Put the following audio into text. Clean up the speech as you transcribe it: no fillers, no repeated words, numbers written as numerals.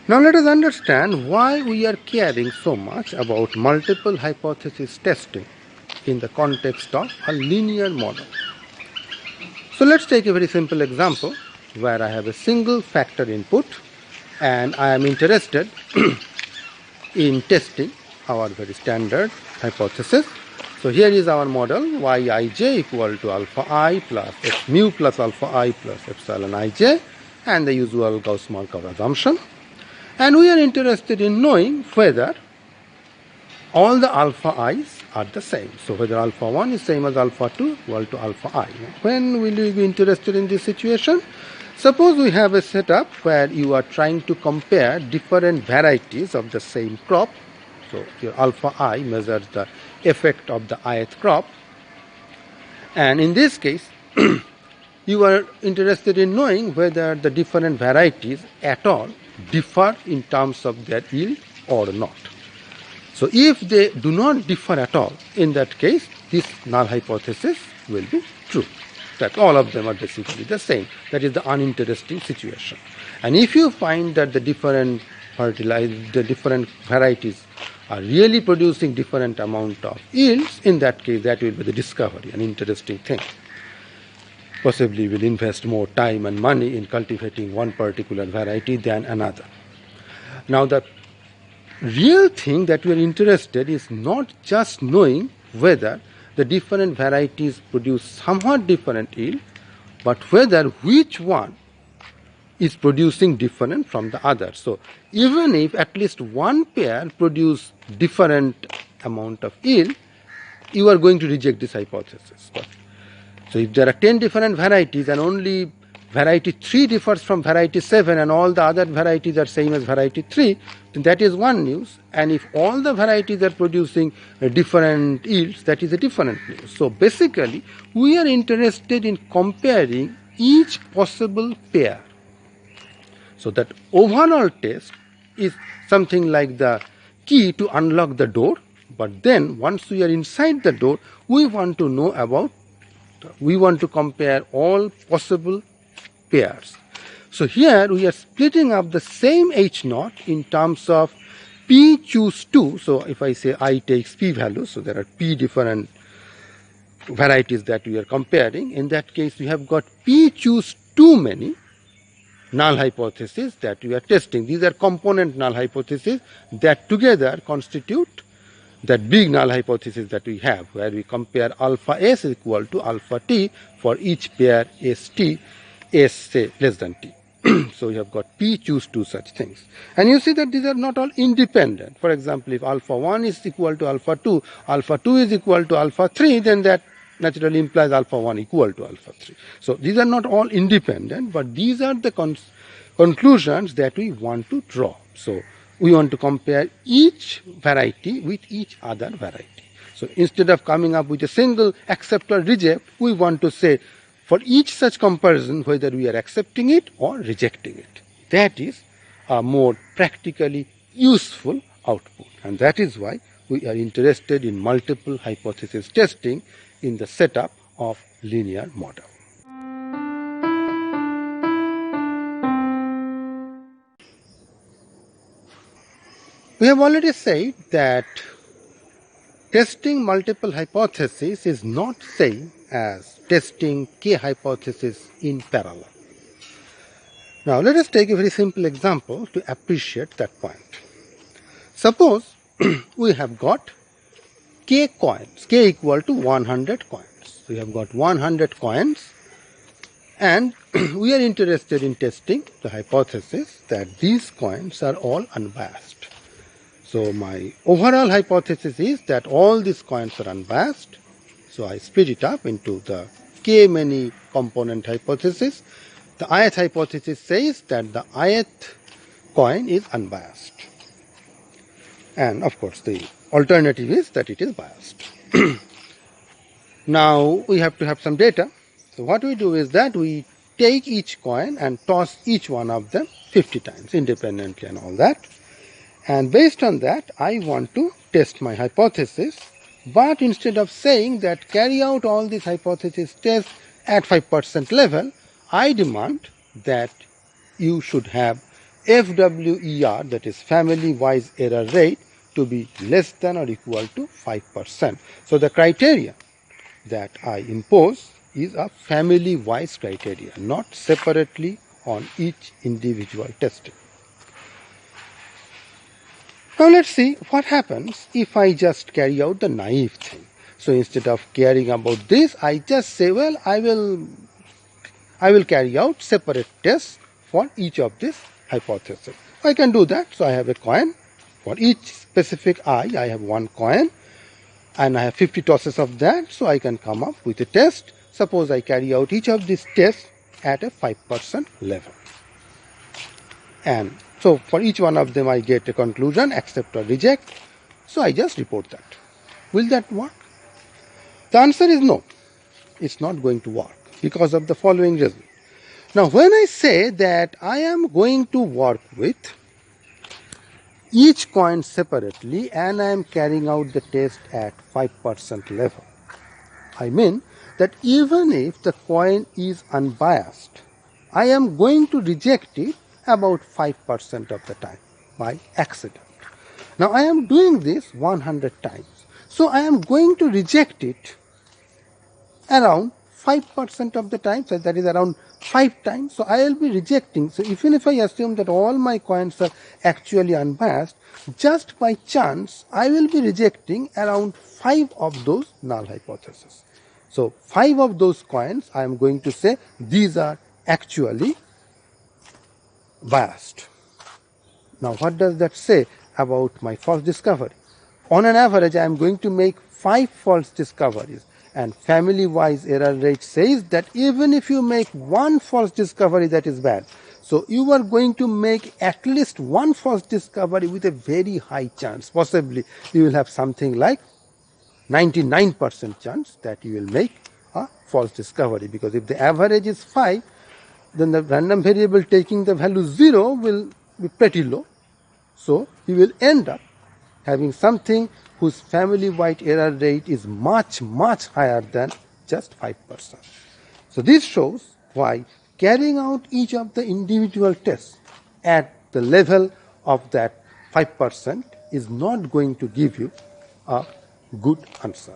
Now let us understand why we are caring so much about multiple hypothesis testing in the context of a linear model. So let's take a very simple example where I have a single factor input and I am interested in testing our very standard hypothesis. So here is our model yij equal to alpha I plus x mu plus alpha I plus epsilon ij and the usual Gauss-Markov assumption. And we are interested in knowing whether all the alpha i's are the same. So whether alpha 1 is same as alpha 2 equal to alpha I. When will you be interested in this situation? Suppose we have a setup where you are trying to compare different varieties of the same crop. So your alpha I measures the effect of the ith crop. And in this case, you are interested in knowing whether the different varieties at all differ in terms of their yield or not. So if they do not differ at all, in that case, this null hypothesis will be true, that all of them are basically the same. That is the uninteresting situation. And if you find that the different varieties are really producing different amount of yields, in that case, that will be the discovery, an interesting thing. Possibly will invest more time and money in cultivating one particular variety than another. Now the real thing that we are interested is not just knowing whether the different varieties produce somewhat different yield, but whether which one is producing different from the other. So even if at least one pair produce different amount of yield, you are going to reject this hypothesis. So if there are 10 different varieties and only variety 3 differs from variety 7 and all the other varieties are same as variety 3, then that is one news. And if all the varieties are producing different yields, that is a different news. So basically, we are interested in comparing each possible pair. So that overall test is something like the key to unlock the door. But then once we are inside the door, we want to compare all possible pairs. So here we are splitting up the same H naught in terms of P choose 2. So if I say I takes P values, so there are P different varieties that we are comparing. In that case, we have got P choose too many null hypotheses that we are testing. These are component null hypotheses that together constitute that big null hypothesis that we have, where we compare alpha s equal to alpha t for each pair st, s say less than t. So we have got P choose 2 such things. And you see that these are not all independent. For example, if alpha 1 is equal to alpha 2 is equal to alpha 3, then that naturally implies alpha 1 equal to alpha 3. So these are not all independent, but these are the conclusions that we want to draw. So we want to compare each variety with each other variety. So instead of coming up with a single accept or reject, we want to say for each such comparison whether we are accepting it or rejecting it. That is a more practically useful output. And that is why we are interested in multiple hypothesis testing in the setup of linear model. We have already said that testing multiple hypotheses is not same as testing k hypothesis in parallel. Now let us take a very simple example to appreciate that point. Suppose we have got k coins, k equal to 100 coins. We have got 100 coins and we are interested in testing the hypothesis that these coins are all unbiased. So my overall hypothesis is that all these coins are unbiased. So I split it up into the k many component hypothesis. The ith hypothesis says that the ith coin is unbiased. And of course the alternative is that it is biased. Now we have to have some data. So what we do is that we take each coin and toss each one of them 50 times independently and all that. And based on that, I want to test my hypothesis. But instead of saying that carry out all these hypothesis tests at 5% level, I demand that you should have FWER, that is family-wise error rate, to be less than or equal to 5%. So the criteria that I impose is a family-wise criteria, not separately on each individual testing. Now let's see what happens if I just carry out the naive thing. So instead of caring about this, I just say, well, I will carry out separate tests for each of these hypotheses. I can do that. So I have a coin. For each specific I have one coin, and I have 50 tosses of that. So I can come up with a test. Suppose I carry out each of these tests at a 5% level. And so for each one of them I get a conclusion, accept or reject. So I just report that. Will that work? The answer is no. It's not going to work because of the following reason. Now when I say that I am going to work with each coin separately and I am carrying out the test at 5% level, I mean that even if the coin is unbiased, I am going to reject it about 5% of the time by accident. Now I am doing this 100 times. So I am going to reject it around 5% of the time, so that is around 5 times. So I will be rejecting. So even if I assume that all my coins are actually unbiased, just by chance I will be rejecting around 5 of those null hypotheses. So 5 of those coins I am going to say these are actually biased. Now what does that say about my false discovery? On an average I am going to make 5 false discoveries, and family-wise error rate says that even if you make 1 false discovery, that is bad. So you are going to make at least 1 false discovery with a very high chance. Possibly you will have something like 99% chance that you will make a false discovery, because if the average is 5, then the random variable taking the value 0 will be pretty low. So you will end up having something whose family-wide error rate is much, much higher than just 5%. So this shows why carrying out each of the individual tests at the level of that 5% is not going to give you a good answer.